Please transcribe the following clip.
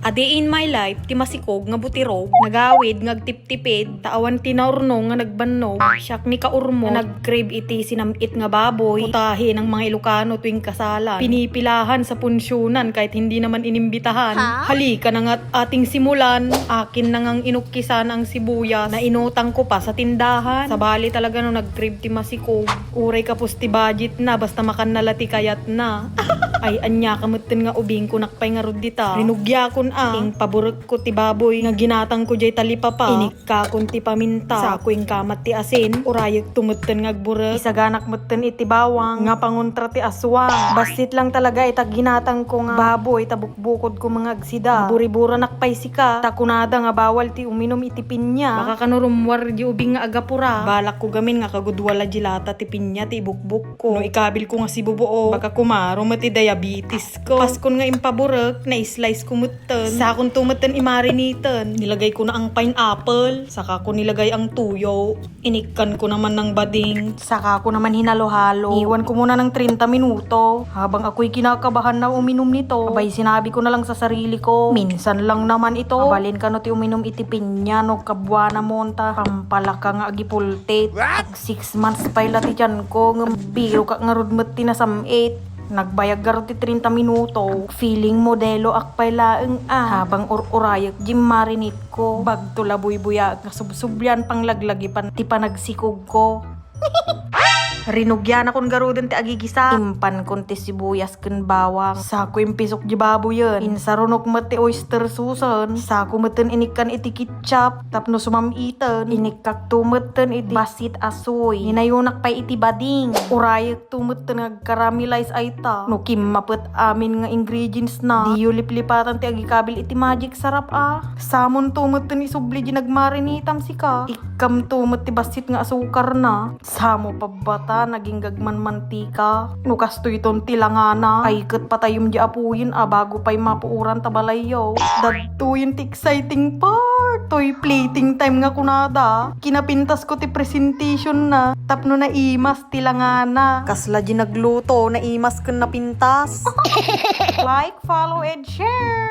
A day in my life, ti masikog nga butirog, nagawid ngagtip-tipid, taawan tinaurno nga nagbannog, siyak ni kaurmo, nag-crave iti sinamit nga baboy, putahe ng mga Ilocano tuwing kasalan, pinipilahan sa punsyonan kahit hindi naman inimbitahan. Halika na nga ating simulan, akin na ngang inukisan ang sibuyas, na inutang ko pa sa tindahan. Sa bali talaga no nag-crave ti masikog, uray kapos ti budget na, basta makan nalati kayat na. Ay anya kamutin nga ubing ko nakpay nga rudita, rinugya kun ing paborek ko ti baboy nga ginatang ko jay talipapa, inikka kun ti paminta, sa ko ing kamat ti asin, urayag tumutten nga agburek, isaganak mutten iti bawang nga pangontra ti aswang. Basit lang talaga itag ginatang ko nga baboy, tabukbukod ko mga agsida, buri-bura nakpay sika, takunada nga bawal ti uminom iti pinya, baka kanurumwar di ubing nga agapura, balak ko gamin nga kagudwala jilata ti pinya ti bukbuk ko, no ikabil ko nga si bubuo, baka kumaro mati diabetes ko. Paskon nga impaburek, na islice ko mutten, sa akong tumutten imarinitan, nilagay ko na ang pineapple, saka ko nilagay ang tuyo, inikkan ko naman ng bading, saka ko naman hinalo-halo, iwan ko muna ng 30 minuto, habang ako'y kinakabahan na uminom nito, abay sinabi ko na lang sa sarili ko, minsan lang naman ito, abalin ka no ti uminom iti pinya no kabwa na monta, pampalaka nga agipultate, 6 months pa ilati dyan ko, nga biro ka nga rudmet tinasam-8, nagbayag garo ti 30 minuto, feeling modelo akpay laeng habang urayak jim marinate ko, bagto labuy-buya nga subsubyan pang laglagi pan ti panagsikog ko. Rinugyan akong garudan ti agigisa, impan kon ti sibuyas ken bawang, sako impisok di baboy yun, insarunok mati oyster susan, sako meten inikkan iti ketchup, tapno sumamitan, inikkak tumeten iti basit asoy, hinayunak pa iti bading, urayak tumeten nagkaramelize ayta, no kim mapet amin nga ingredients na, di lip-lipatan ti agikabil iti magic sarap samon tumeten isubli di nagmarinitam sika, ikam tumet ti basit nga asukar na, samo pabata naging gagman mantika, no kasto iton tilangana, ay ket patayom di apuyin bago pa'y mapuuran tabalayaw. Dadto yun ti exciting part, toy plating time nga kunada, kinapintas ko ti presentation na, tapno na imas tilangana, kasla di nagluto na imas ken napintas. Like, follow, and share!